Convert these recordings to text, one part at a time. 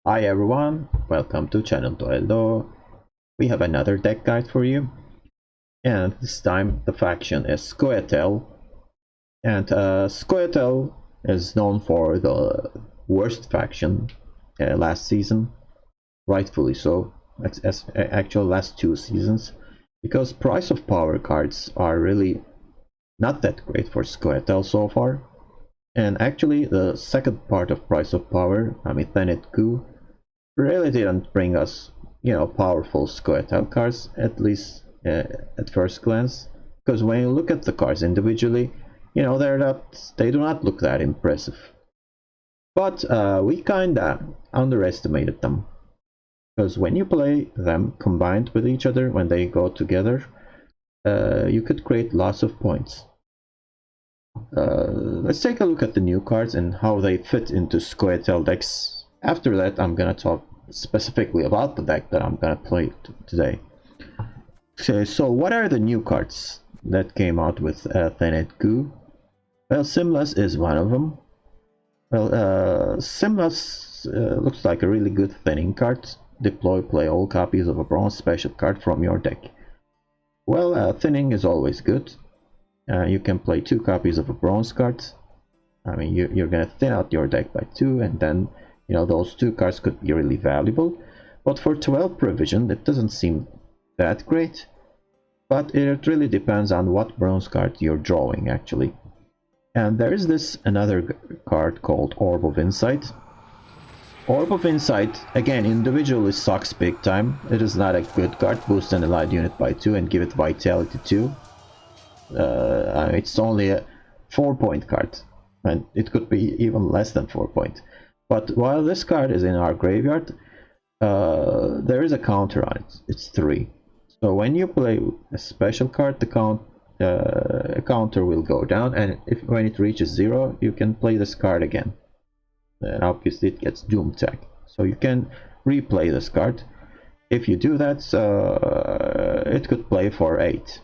Hi everyone, welcome to Channel Duello. We have another deck guide for you, and this time the faction is Scoia'tael, and Scoia'tael is known for the worst faction last season, rightfully so, actual last 2 seasons, because price of power cards are really not that great for Scoia'tael so far, and actually the second part of price of power, Tenet Coup, really didn't bring us, powerful Scoia'tael cards, at least at first glance. Because when you look at the cards individually, they do not look that impressive. But we kinda underestimated them. Because when you play them combined with each other, when they go together, you could create lots of points. Let's take a look at the new cards and how they fit into Scoia'tael decks. After that, I'm gonna talk specifically about the deck that I'm gonna play today. Okay, so what are the new cards that came out with Tenet Coup? Well, Simlas is one of them. Well, Simlas looks like a really good thinning card. Deploy, play all copies of a bronze special card from your deck. Well, thinning is always good. You can play 2 copies of a bronze card. You're gonna thin out your deck by 2, and then those 2 cards could be really valuable. But for 12 provision, it doesn't seem that great. But it really depends on what bronze card you're drawing, actually. And there is this another card called Orb of Insight. Orb of Insight, again, individually sucks big time. It is not a good card. Boost an allied unit by 2 and give it Vitality 2. It's only a 4-point card, and it could be even less than 4 points. But while this card is in our graveyard, there is a counter on it. It's 3. So when you play a special card, the counter will go down, and when it reaches 0, you can play this card again. And obviously it gets Doom Tag. So you can replay this card. If you do that, it could play for 8.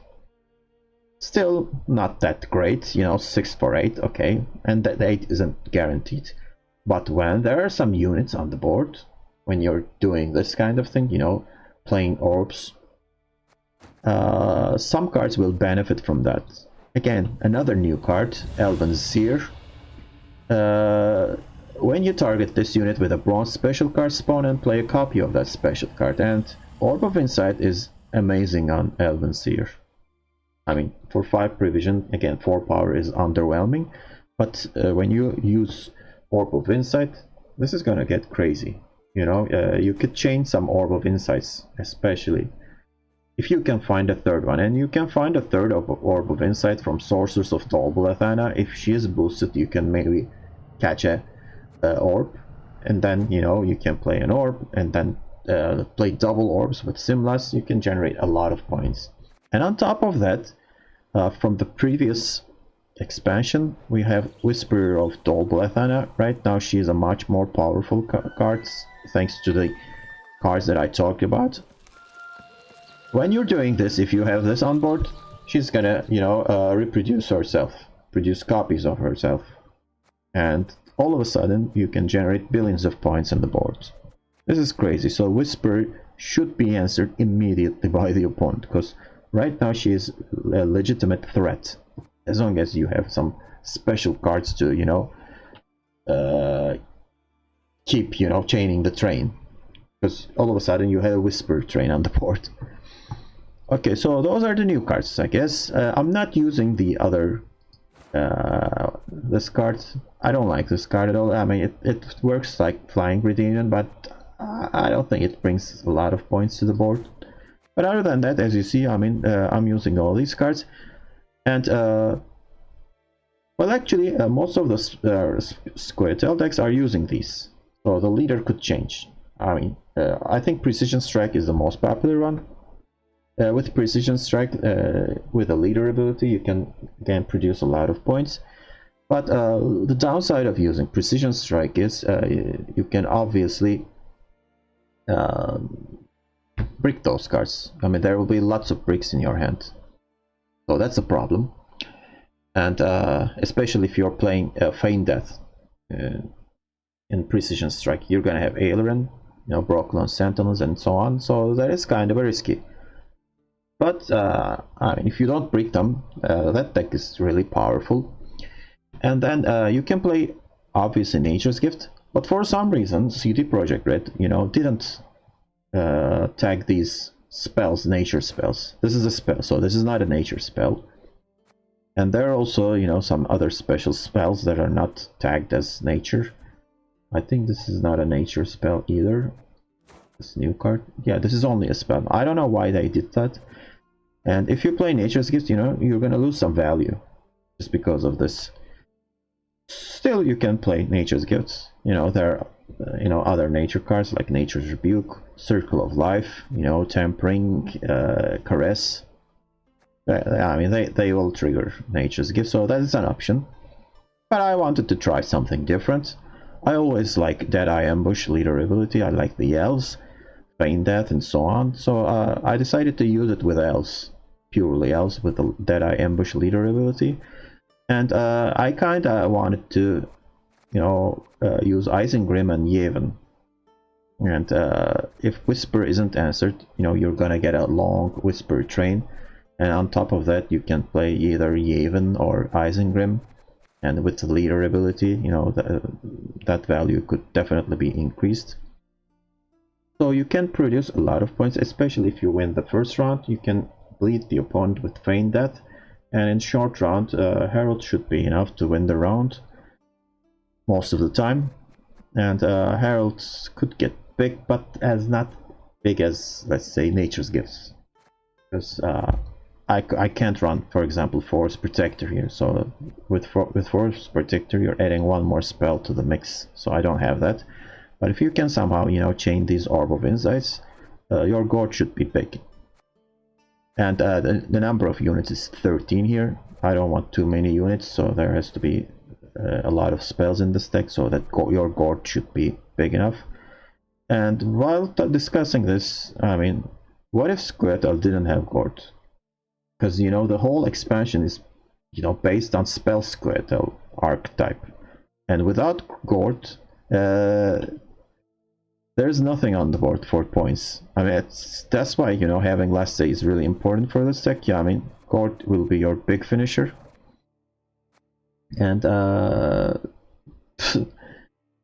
Still not that great, 6 for 8, okay, and that 8 isn't guaranteed. But when there are some units on the board, when you're doing this kind of thing, playing orbs, some cards will benefit from that. Again, another new card, Elven Zeal. When you target this unit with a bronze special card, spawn and play a copy of that special card, and Orb of Insight is amazing on Elven Zeal. For 5 provision, again, 4 power is underwhelming, but when you use Orb of Insight, this is gonna get crazy. You could chain some Orb of Insights, especially if you can find a third one, and you can find a third of Orb of Insight from Sorceress of Tolbulathana. If she is boosted, you can maybe catch a orb, and then you can play an orb, and then play double orbs with Simlas. You can generate a lot of points. And on top of that, from the previous expansion, we have Whisperer of Tolbulathana. Right now she is a much more powerful card, thanks to the cards that I talked about. When you're doing this, if you have this on board, she's gonna, reproduce herself, produce copies of herself. And all of a sudden, you can generate billions of points on the board. This is crazy. So Whisperer should be answered immediately by the opponent, because right now she is a legitimate threat. As long as you have some special cards to, keep, chaining the train. Because all of a sudden you have a Whisper train on the board. Okay, so those are the new cards, I guess. I'm not using the other, this card. I don't like this card at all. It works like Flying Reunion, but I don't think it brings a lot of points to the board. But other than that, as you see, I'm using all these cards. And, well, actually, most of the Scoia'tael decks are using these. So the leader could change. I think Precision Strike is the most popular one. With Precision Strike, with a leader ability, you can again produce a lot of points. But the downside of using Precision Strike is you can obviously brick those cards. There will be lots of bricks in your hand. So that's a problem. And especially if you're playing Feign Death. in Precision Strike. You're gonna have Aileron, Brocklon Sentinels, and so on. So that is kind of risky. But I mean, if you don't break them, that deck is really powerful. And then you can play obviously Nature's Gift, but for some reason CD Projekt Red, didn't tag these spells nature spells. This is a spell, so this is not a nature spell. And there are also some other special spells that are not tagged as nature. I think this is not a nature spell either. This new card, yeah, this is only a spell. I don't know why they did that. And if you play Nature's Gift, you're gonna lose some value just because of this. Still, you can play Nature's Gifts. There are other nature cards like Nature's Rebuke, Circle of Life, Tempering, Caress. I mean, they will trigger Nature's Gift, so that is an option. But I wanted to try something different. I always like Deadeye Ambush leader ability. I like the Elves, Feign Death, and so on. So I decided to use it with Elves, purely Elves with the Deadeye Ambush leader ability. And I kind of wanted to, use Isengrim and Yevon. And if Whisper isn't answered, you're gonna get a long Whisper train. And on top of that, you can play either Yevon or Isengrim. And with the leader ability, that value could definitely be increased. So you can produce a lot of points, especially if you win the first round. You can bleed the opponent with Feign Death. And in short round, Herald should be enough to win the round most of the time. And Heralds could get big, but as not big as, let's say, Nature's Gifts. Because I can't run, for example, Force Protector here. So with Force Protector, you're adding one more spell to the mix. So I don't have that. But if you can somehow, chain these Orb of Insights, your Gorge should be big. And the number of units is 13 here. I don't want too many units, so there has to be a lot of spells in this deck, so that your Gorge should be big enough. And while discussing this, I mean, what if Squirtle didn't have Gorge? Because, the whole expansion is, based on Spell Squirtle archetype. And without Gorge, there's nothing on the board for points. I mean, that's why, having Last Day is really important for this deck. Yeah, I mean, Gorge will be your big finisher. And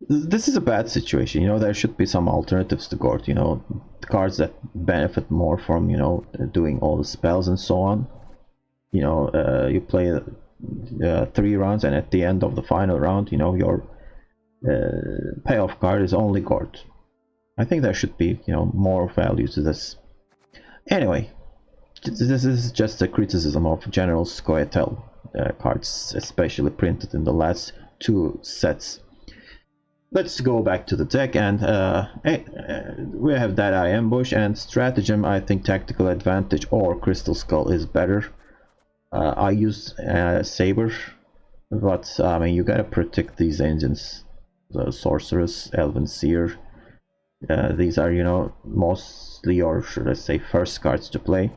this is a bad situation. There should be some alternatives to Gorge. Cards that benefit more from, doing all the spells and so on. You play 3 rounds, and at the end of the final round, your payoff card is only Gorge. I think there should be, more value to this. Anyway, this is just a criticism of General Scoia'tael cards, especially printed in the last 2 sets. Let's go back to the deck, and we have Deadeye Ambush and Stratagem. I think Tactical Advantage or Crystal Skull is better. I use Saber, but I mean, you gotta protect these engines. The Sorceress, Elven Seer. These are, mostly, or should I say, first cards to play.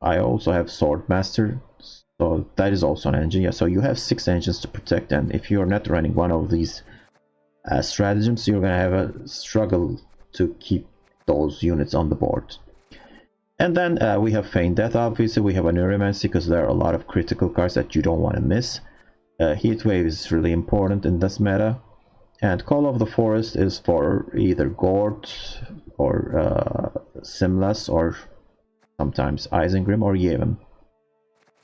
I also have Swordmaster, so that is also an engine. Yeah, so you have 6 engines to protect, and if you're not running one of these stratagems, you're gonna have a struggle to keep those units on the board. And then we have Feign Death. Obviously, we have a Neuromancy because there are a lot of critical cards that you don't want to miss. Heatwave is really important in this meta. And Call of the Forest is for either Gorge or Simlas, or sometimes Isengrim or Yevon.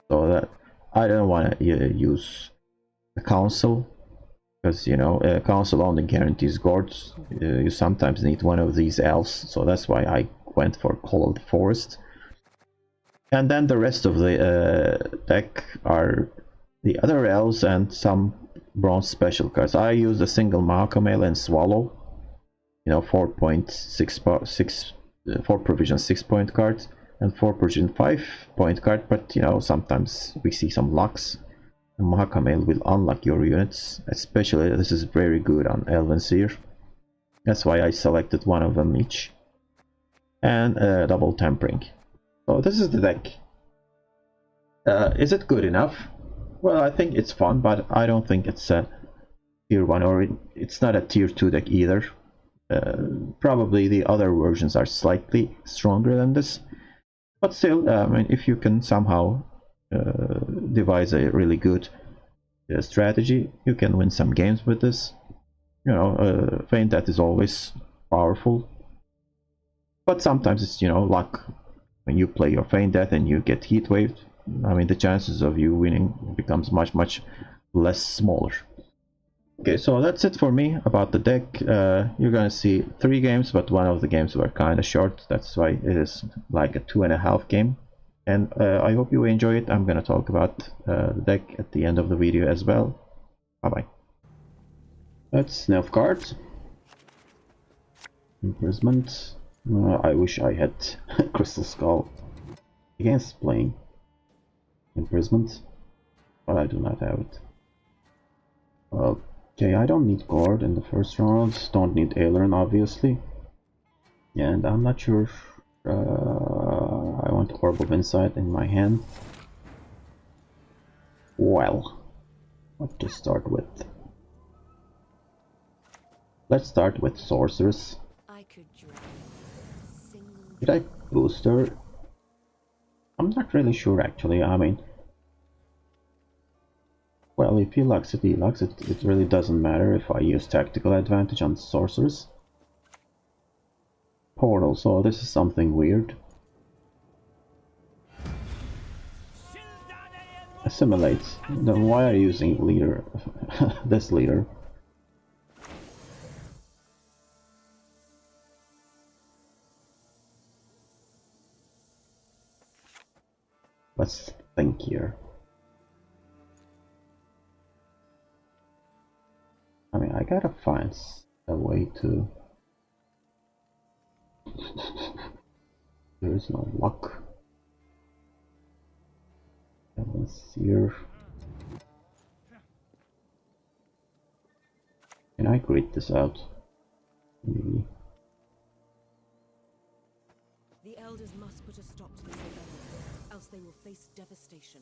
So that I don't want to use the Council, because Council only guarantees Gorge. You sometimes need one of these Elves, so that's why I went for Call of the Forest. And then the rest of the deck are the other Elves and some bronze special cards. I use a single Mahakamail and Swallow, 4 provision 6-point cards and 4 provision 5-point card, but sometimes we see some lucks. And Mahakamail will unlock your units, especially this is very good on Elven Seer. That's why I selected one of them each. And double Tempering. So this is the deck. Is it good enough? Well, I think it's fun, but I don't think it's tier 1, or it's not a tier 2 deck either. Probably the other versions are slightly stronger than this, but still, I mean, if you can somehow devise a really good strategy, you can win some games with this. You know, Feint Death is always powerful, but sometimes it's, you know, luck. When you play your Feint Death and you get heat waved, I mean, the chances of you winning becomes much less smaller. Okay, so that's it for me about the deck. You're gonna see 3 games, but one of the games were kind of short. That's why it is like a 2.5 game. And I hope you enjoy it. I'm gonna talk about the deck at the end of the video as well. Bye bye. Let's nerf cards. Imprisonment. I wish I had Crystal Skull against playing Imprisonment, but I do not have it. Okay, I don't need Guard in the first round, don't need Aileron obviously, and I'm not sure I want Orb of Insight in my hand. Well, what to start with? Let's start with Sorceress. Did I boost her? I'm not really sure actually, I mean, well, if he locks it, he locks it. It really doesn't matter if I use Tactical Advantage on Sorceress. Portal, so this is something weird. Assimilate. Then why are you using leader? This leader? Let's think here. I mean, I gotta find a way to... There is no luck. Let's see here. Can I grid this out? Maybe. The Elders must put a stop to this rebellion, else they will face devastation.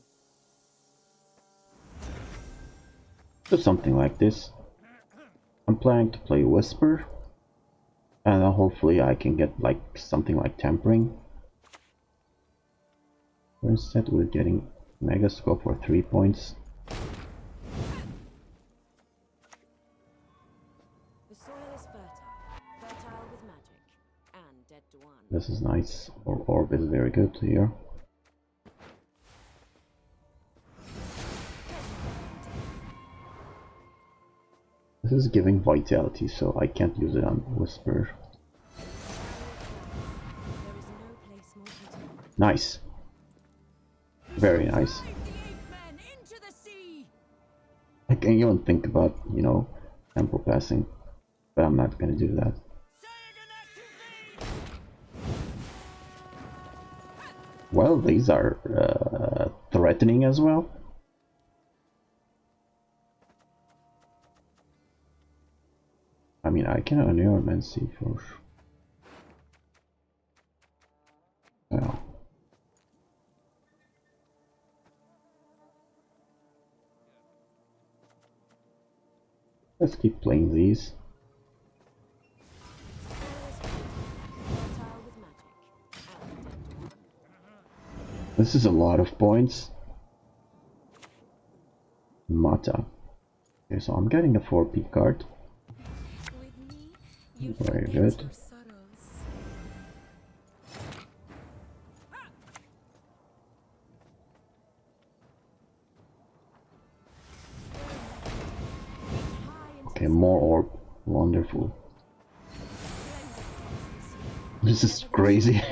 Do something like this. I'm planning to play Whisper, and hopefully I can get like something like Tempering. Instead we're getting Mega Scope for 3 points. The soil is fertile with magic, and dead to one. This is nice. Orb is very good here. This is giving Vitality, so I can't use it on Whisper. Nice. Very nice. I can even think about, you know, tempo passing, but I'm not gonna do that. Well, these are threatening as well. I mean, I can Neuromancy for... Well... Let's keep playing these. This is a lot of points. Mata. Okay, so I'm getting a 4P card. Very good. Okay, more orb. Wonderful. This is crazy.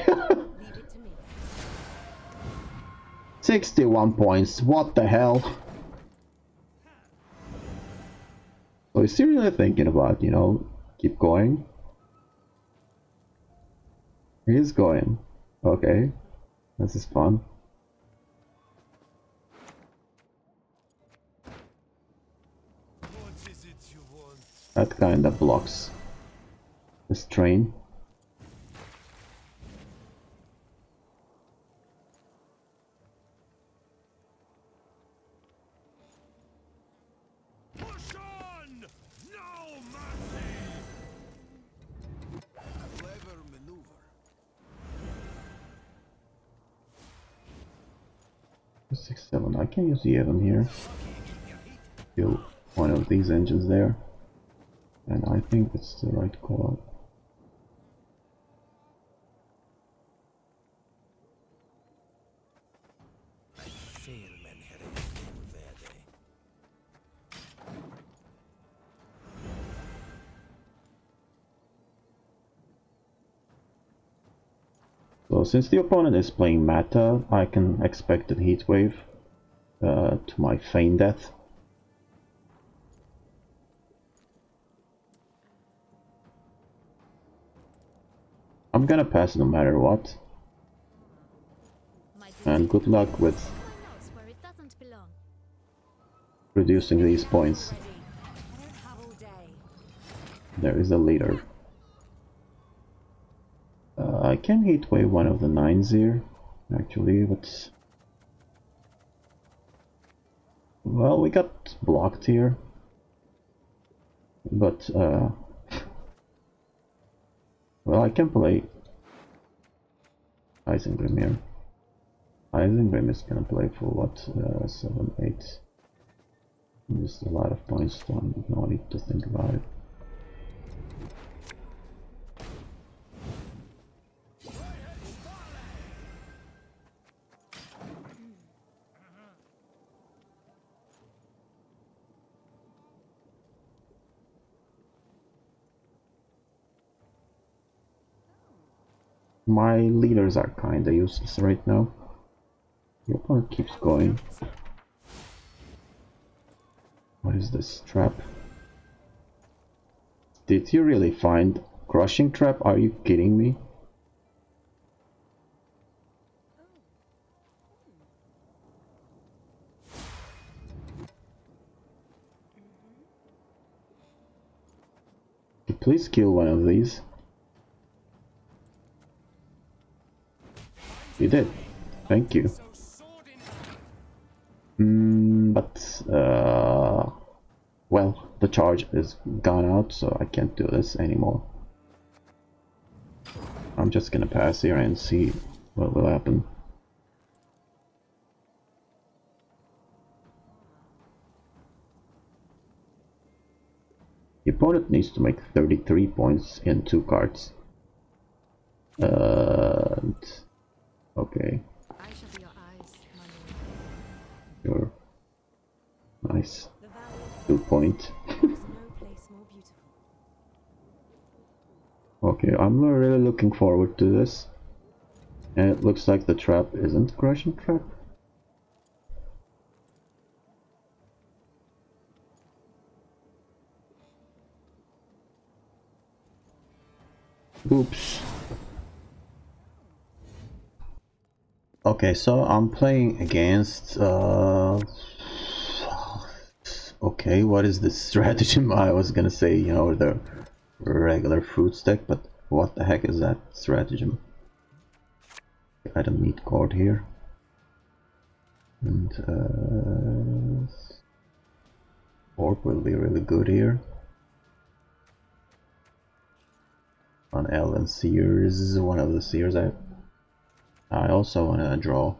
61 points. What the hell? So is he really thinking about, you know, keep going? He's going. Okay. This is fun. That kind of blocks this train. 6-7. I can use the Evan here. Kill one of these engines there. And I think it's the right call. So since the opponent is playing Mata, I can expect a heat wave to my feign death. I'm gonna pass no matter what. And good luck with reducing these points. There is a leader. I can heat wave one of the 9s here, actually, but... Well, we got blocked here. But, well, I can play Isengrim here. Isengrim is gonna play for what, 7, 8. Just a lot of points, so no need to think about it. My leaders are kinda useless right now. The opponent keeps going. What is this trap? Did you really find crushing trap? Are you kidding me? Please kill one of these. You did. Thank you. Well, the charge is gone out, so I can't do this anymore. I'm just gonna pass here and see what will happen. The opponent needs to make 33 points in 2 cards. Okay. Sure. Nice. 2 point. Okay, I'm really looking forward to this. And it looks like the trap isn't crushing trap. Oops. Okay, so I'm playing against okay, what is this stratagem? I was gonna say, you know, the regular fruit stack, but what the heck is that stratagem? I don't need card here. And orb will be really good here. On Elven Seers, one of the Seers. I also want to draw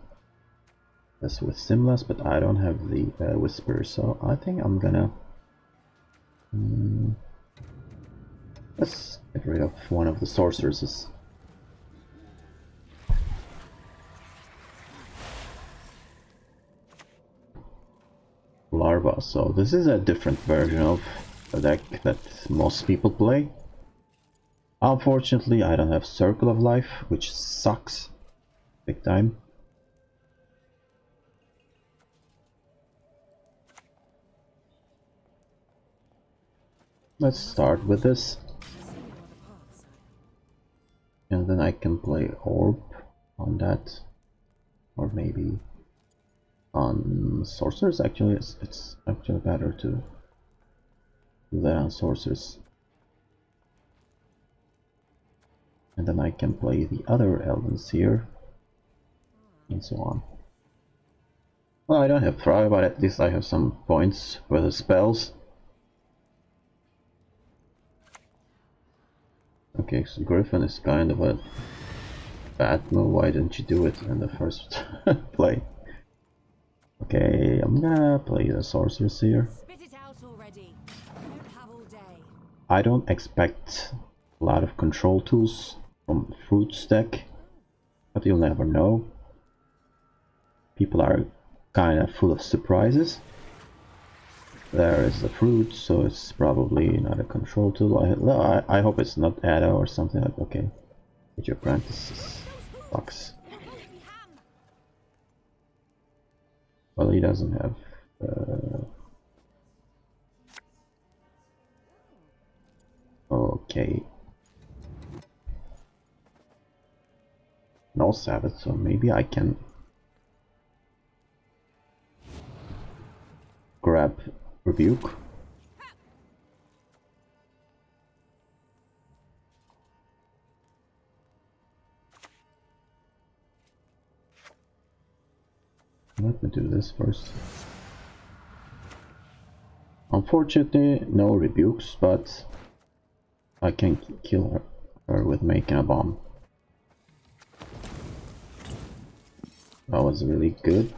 this with Simlas, but I don't have the Whisper, so I think I'm gonna let's get rid of one of the sorceresses. Larva, so this is a different version of a deck that most people play. Unfortunately, I don't have Circle of Life, which sucks big time. Let's start with this. And then I can play Orb on that. Or maybe on Sorcerers. Actually, it's actually better to do that on Sorcerers. And then I can play the other Elves here. And so on. Well, I don't have Thrive, but at least I have some points for the spells. Okay, so Griffin is kind of a bad move. Why didn't you do it in the first play? Okay, I'm gonna play the sorceress here. Spit it out already. I don't have all day. I don't expect a lot of control tools from Fruits deck, but you'll never know. People are kind of full of surprises. There is the fruit, so it's probably not a control tool. I hope it's not Ada or something like. Okay, get your apprentices. Box. Well, he doesn't have. Okay. No Sabbath, so maybe I can grab Rebuke. Let me do this first. Unfortunately, no rebukes, but I can kill her with making a bomb. That was really good.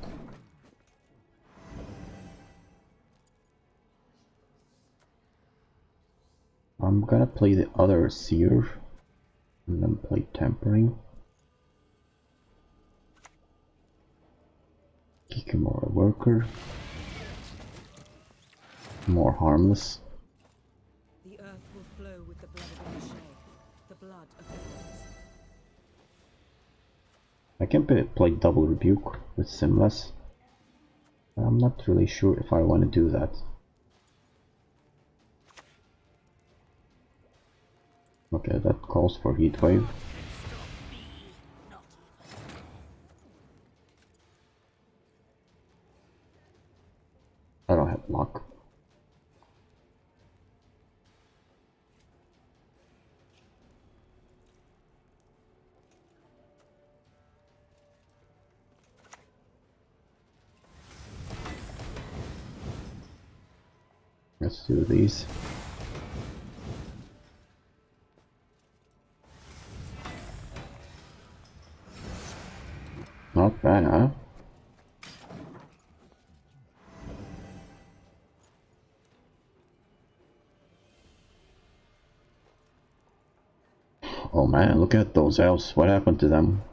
I'm gonna play the other Seer and then play Tempering. Kikimora Worker. More harmless. The earth will flow with the blood of O'Shea, the blood of Elves. I can play double Rebuke with Simless. I'm not really sure if I want to do that. Okay, that calls for Heatwave. I don't have luck. Let's do these. Not bad, huh? Oh man, look at those elves. What happened to them?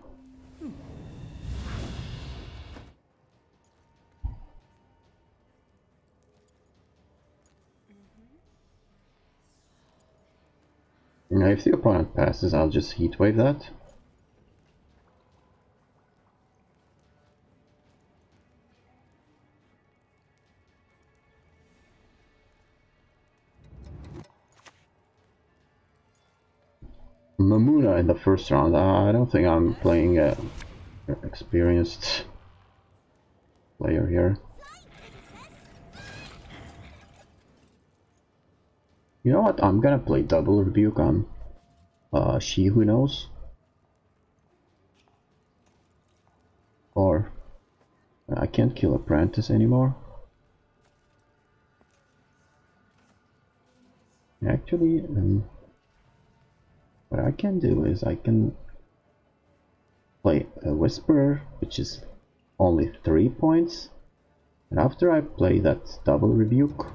Now, if the opponent passes, I'll just Heatwave that. Mamuna in the first round. I don't think I'm playing a experienced player here. You know what? I'm gonna play double Rebuke on She Who Knows. Or I can't kill Apprentice anymore. Actually, what I can do is I can play a Whisperer, which is only 3 points. And after I play that double Rebuke,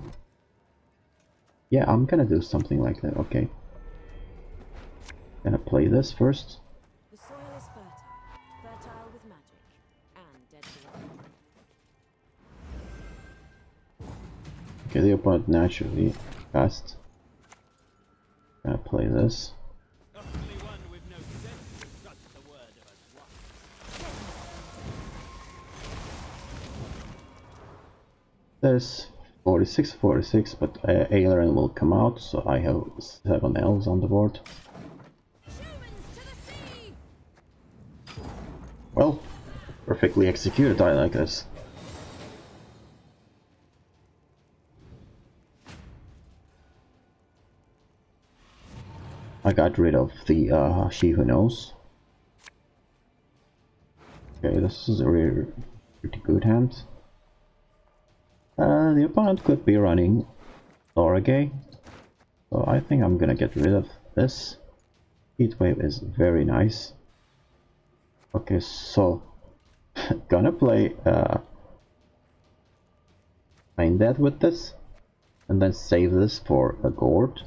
yeah, I'm gonna do something like that. Okay, gonna play this first. The soil is fertile with magic and deadly. Okay, the opponent naturally passed. Gonna play this. There's 46, but Aileron will come out, so I have 7 elves on the board. Well, perfectly executed, I like this. I got rid of the She Who Knows. Okay, this is a really pretty good hand. The opponent could be running Loragay, so I think I'm gonna get rid of this. Heatwave is very nice. Okay, so gonna play Find that with this, and then save this for a gourd.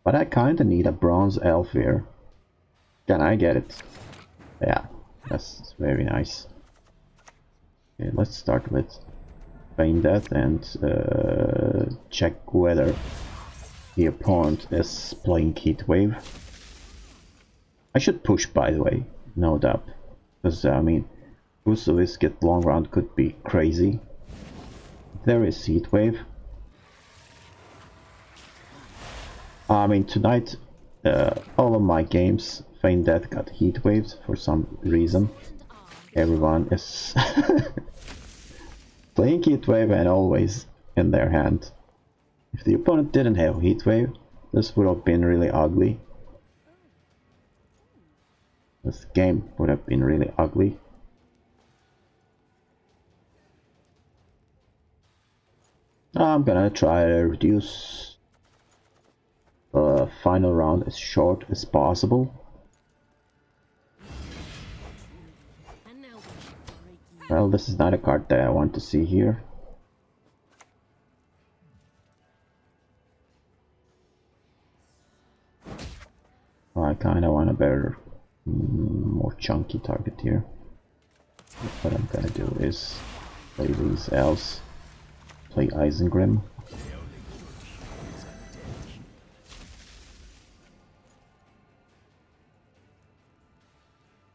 But I kinda need a bronze elf here. Can I get it? Yeah, that's very nice. Okay, let's start with find that and check whether the opponent is playing Heatwave. I should push, by the way, no doubt, because I mean, Vusovisk long round could be crazy. There is Heatwave. I mean, tonight, all of my games, Feign Death got Heatwaves for some reason. Everyone is playing Heatwave and always in their hand. If the opponent didn't have Heatwave, this would have been really ugly. This game would have been really ugly. I'm gonna try to reduce the final round as short as possible. Well, this is not a card that I want to see here. I kinda want a better, more chunky target here. What I'm gonna do is play these Elves, play Isengrim.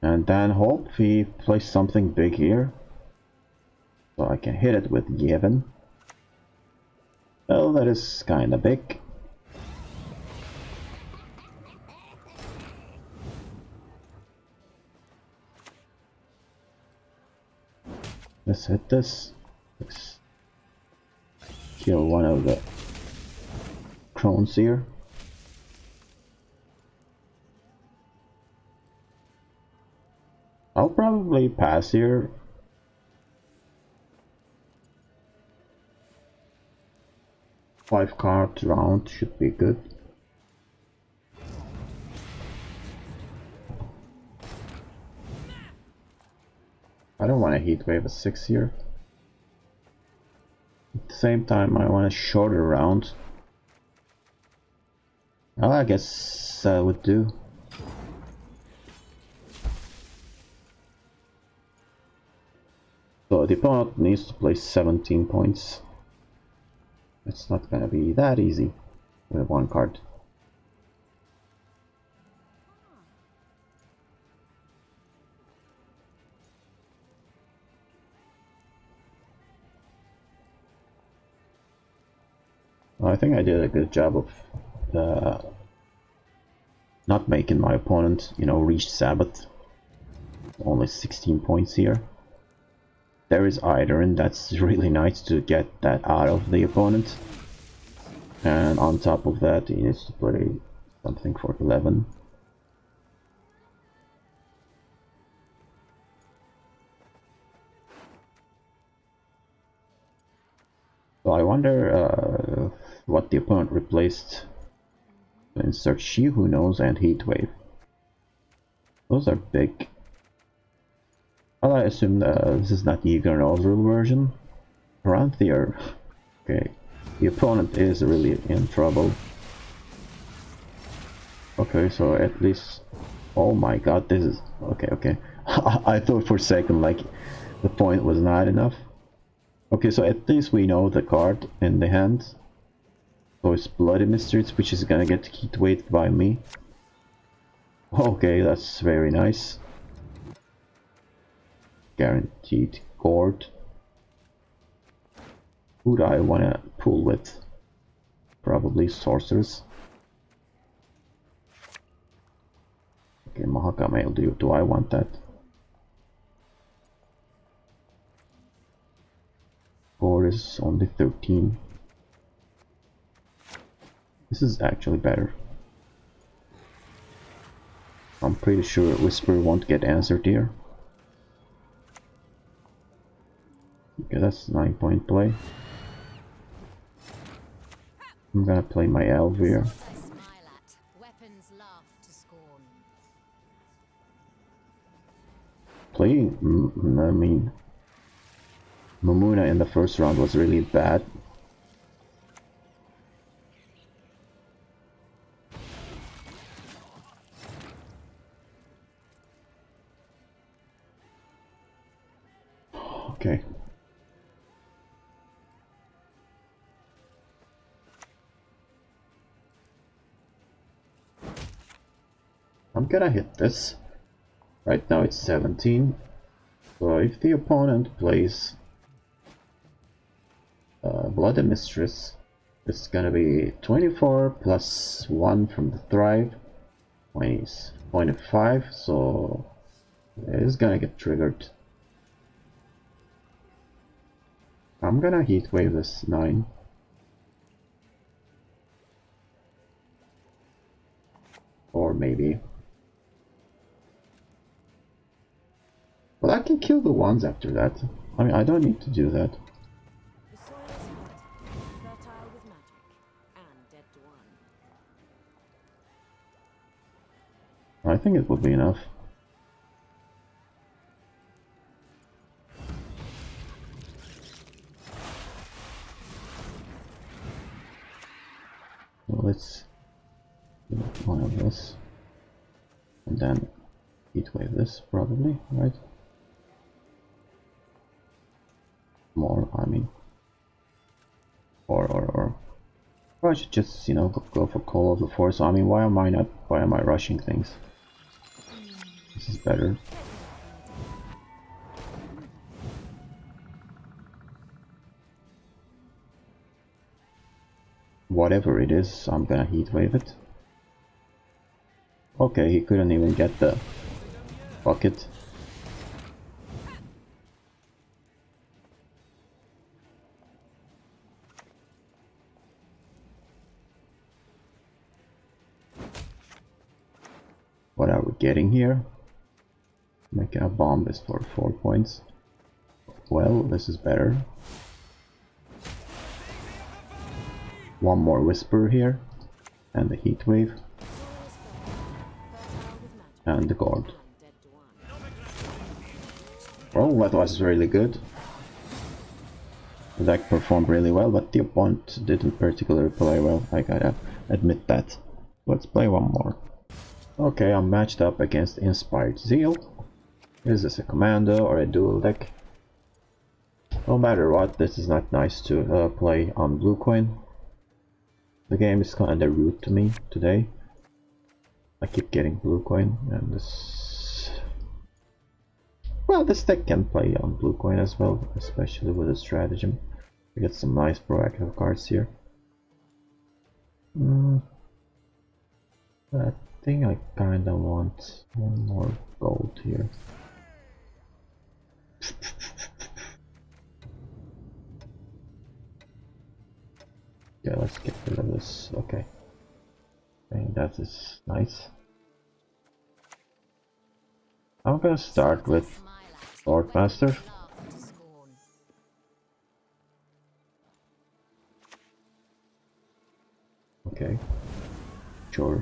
And then hope he plays something big here. So I can hit it with Yevon. Well, that is kinda big. Let's hit this. Let's kill one of the crones here. I'll probably pass here. Five card round should be good. I don't want to Heatwave a 6 here. At the same time, I want a shorter round. Well, I guess I would do. So the opponent needs to play 17 points. It's not gonna be that easy with one card. Well, I think I did a good job of not making my opponent, you know, reach Sabbath. Only 16 points here. There is Eidolon, that's really nice to get that out of the opponent. And on top of that, he needs to play something for 11. So I wonder what the opponent replaced. Insert She Who Knows and Heatwave. Those are big. Well, I assume this is not the Ignornozel version. Paranthir. Okay, the opponent is really in trouble. Okay, so at least... Oh my god, this is... Okay. I thought for a second, like, the point was not enough. Okay, so at least we know the card in the hand. So it's Bloody Mysteries, which is gonna get Heatwaved by me. Okay, that's very nice. Guaranteed gourd. Who do I wanna pull with? Probably sorcerers. Okay, Mahakamail, do I want that? Gourd is only 13. This is actually better. I'm pretty sure Whisper won't get answered here. Okay, that's 9-point play. I'm gonna play my elf here. Playing, I mean, Mamuna in the first round was really bad. Okay. I'm gonna hit this. Right now it's 17. So if the opponent plays Bloody Mistress, it's gonna be 24 plus 1 from the Thrive, 25, so it's gonna get triggered. I'm gonna heat wave this 9. Or maybe. But I can kill the ones after that. I mean, I don't need to do that. The soil is hot, fertile with magic, and dead to one. I think it will be enough. So let's do one of this. And then heat wave this, probably, right? More, I mean. Or I should just, you know, go for Call of the Force. I mean, why am I rushing things? This is better. Whatever it is, I'm gonna heat wave it. Okay, he couldn't even get the bucket. What are we getting here? Making a bomb is for 4 points. Well, this is better. One more whisper here, and the heat wave, and the guard. Well, that was really good. The deck performed really well, but the opponent didn't particularly play well. I gotta admit that. Let's play one more. Okay, I'm matched up against Inspired Zeal. Is this a commando or a dual deck? No matter what, this is not nice to play on blue coin. The game is kinda rude to me today. I keep getting blue coin, and this... Well, this deck can play on blue coin as well, especially with a stratagem. We get some nice proactive cards here. I think I kinda want one more gold here. Yeah, let's get rid of this. Okay. I think that is nice. I'm gonna start with Swordmaster. Okay. Sure.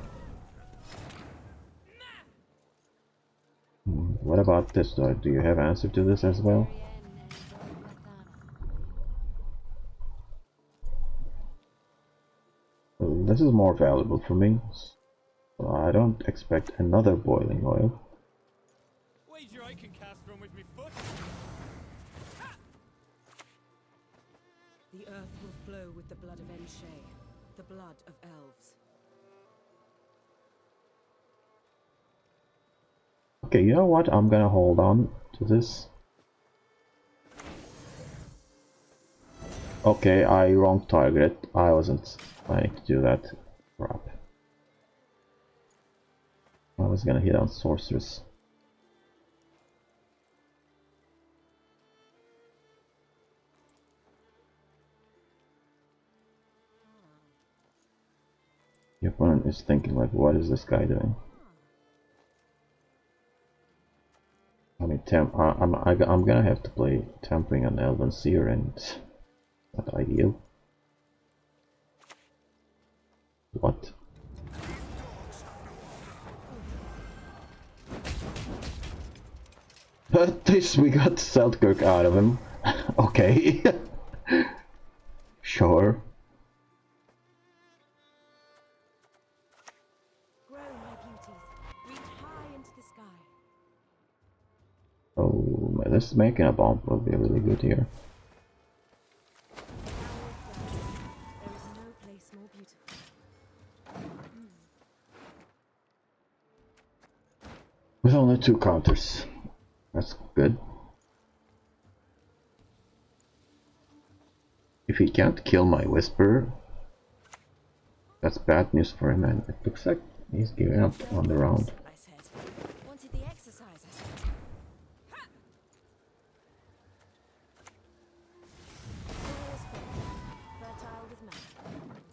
What about this though? Do you have answer to this as well? Well, this is more valuable for me. So I don't expect another boiling oil. Wager I can cast from with me foot. The earth will flow with the blood of Enshay, the blood of elves. Okay, you know what? I'm gonna hold on to this. Okay, I wrong targeted. I wasn't planning to do that. Crap. I was gonna hit on sorceress. The opponent is thinking like, what is this guy doing? I mean, I'm gonna have to play Tampering on Elven Seer, and it's not ideal. What? At least we got Seltkirk out of him. Okay. Sure. Grow, my beauties. Reach high into the sky. Oh, This making a bomb will be really good here. There is no place more beautiful. With only 2 counters. That's good. If he can't kill my Whisperer, that's bad news for him, and it looks like he's giving up on the round. I said. Wanted the exercise, I said. Fertile with man,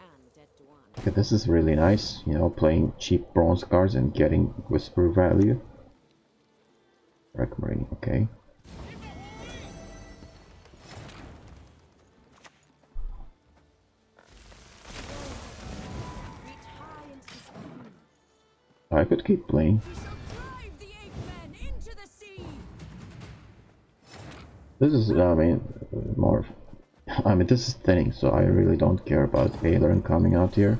and dead to one. Okay, this is really nice, you know, playing cheap bronze cards and getting Whisper value. Wreck Marine, okay. Reach high into the sky. I could keep playing. We shall drive the ape men into the sea. This is, I mean, more... I mean, this is thinning, so I really don't care about Aelern coming out here.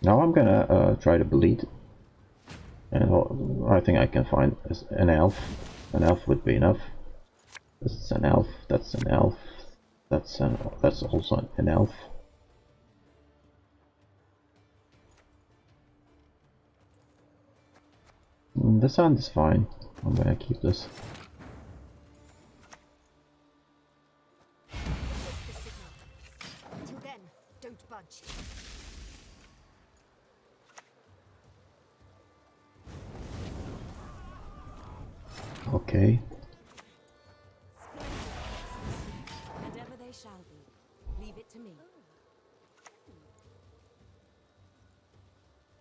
Now I'm gonna try to bleed. And I think I can find an elf. An elf would be enough. This is an elf, that's an elf. That's also an elf. The sound is fine. I'm gonna keep this. Till then, don't budge. Okay. And ever they shall be. Leave it to me.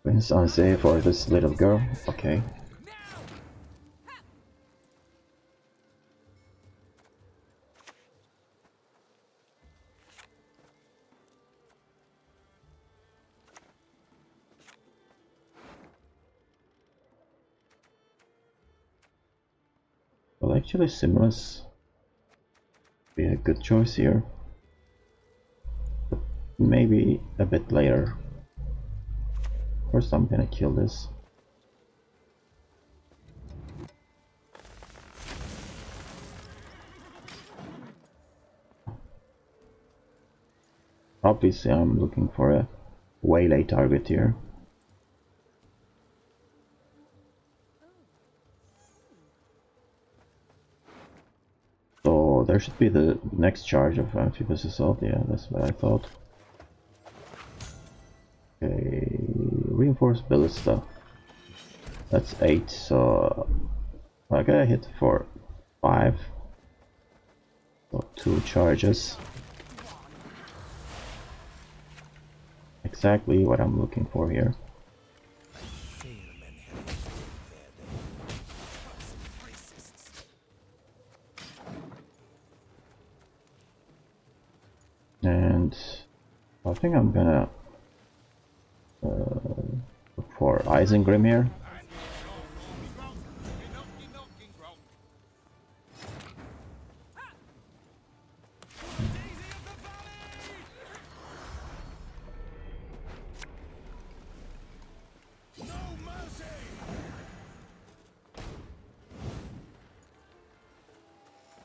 It's unsafe for this little girl. Okay. Well, actually, Simulus be a good choice here. But maybe a bit later. First, I'm gonna kill this. Obviously, I'm looking for a waylay target here. So there should be the next charge of amphibious assault. Yeah, that's what I thought. Okay, reinforced ballista. That's 8. So I gotta hit for 5. So 2 charges. Exactly what I'm looking for here. And I think I'm gonna look for Isengrim here.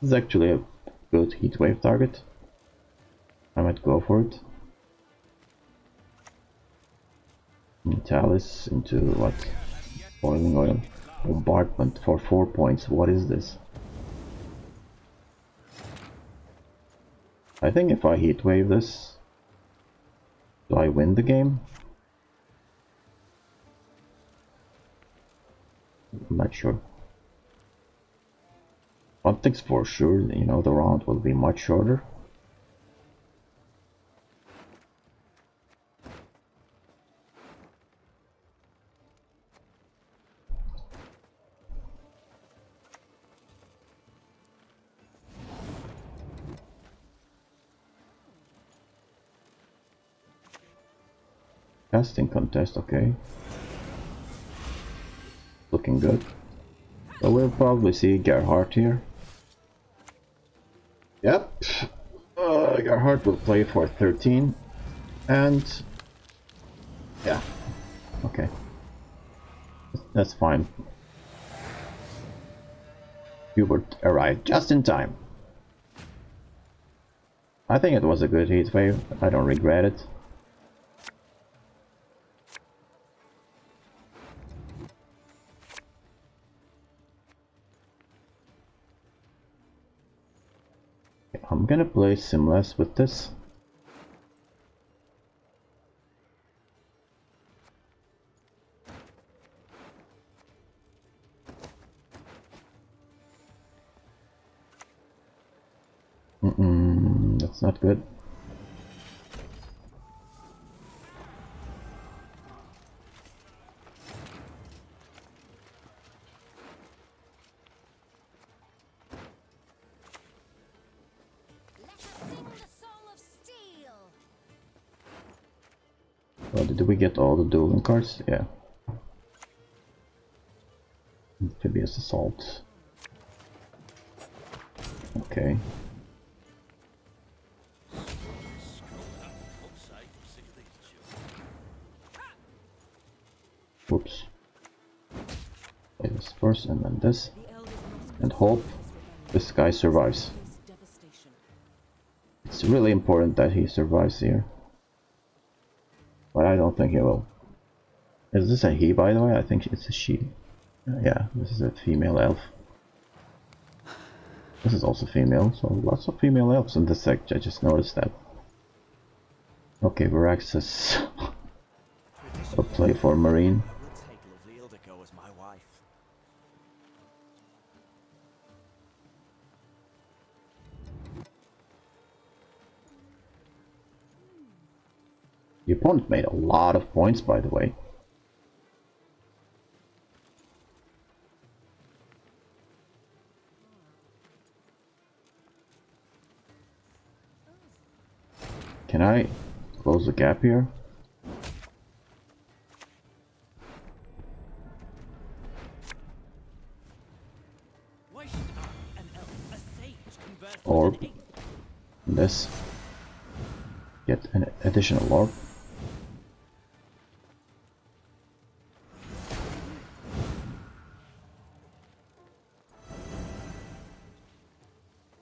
This is actually a good heatwave target. I might go for it. Metalis into what? Boiling oil. Bombardment for 4 points. What is this? I think if I heatwave this, do I win the game? I'm not sure. One thing's for sure, you know, the round will be much shorter. Casting contest, okay. Looking good. So we'll probably see Gerhardt here. Yep. Gerhardt will play for 13. And... yeah. Okay. That's fine. Hubert arrived just in time. I think it was a good heat wave. I don't regret it. I'm gonna play Simless with this. That's not good. Oh, did we get all the dueling cards? Yeah. Amphibious assault. Okay. Whoops. Play this first and then this. And hope this guy survives. It's really important that he survives here. But I don't think he will. Is this a he, by the way? I think it's a she. Yeah, this is a female elf. This is also female, so lots of female elves in this sect. I just noticed that. Okay, Varaxis. A play for Marine. The opponent made a lot of points, by the way. Can I close the gap here? Orb. This. Get an additional orb.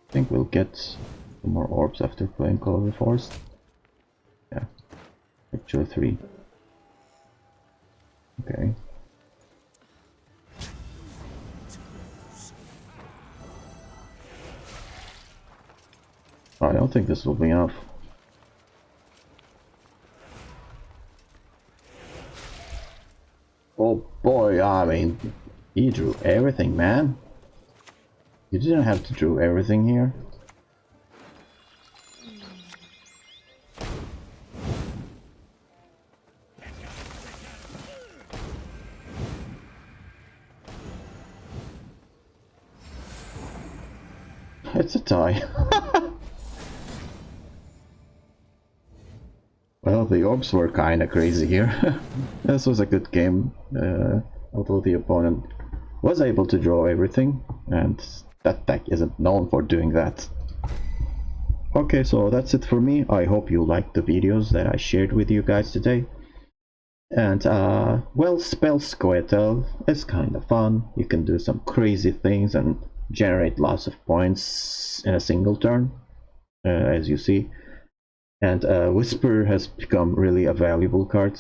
I think we'll get some more orbs after playing Call of the Forest. Yeah, actually 3. Okay. I don't think this will be enough. Oh boy, I mean, he drew everything, man. You didn't have to draw everything here. It's a tie. Well, the orbs were kinda crazy here. This was a good game, although the opponent was able to draw everything, and that deck isn't known for doing that. Okay, so that's it for me. I hope you liked the videos that I shared with you guys today. And, well, spell Squirtle is kind of fun. You can do some crazy things and generate lots of points in a single turn, as you see. And Whisper has become really a valuable card.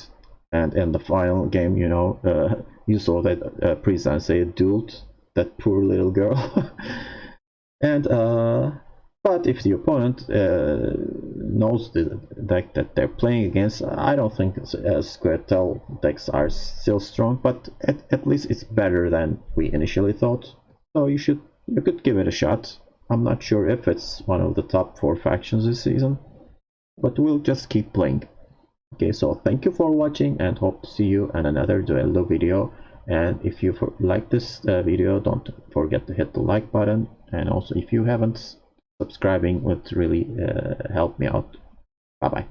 And in the final game, you know, you saw that Pre-Sensei dueled that poor little girl. And but if the opponent knows the deck that they're playing against, I don't think Squirtle decks are still strong, but at least it's better than we initially thought. So you could give it a shot. I'm not sure if it's one of the top 4 factions this season, but we'll just keep playing. Okay, so thank you for watching and hope to see you in another Duello video. And if you like this video, don't forget to hit the like button, and also if you haven't, subscribing would really help me out. Bye bye.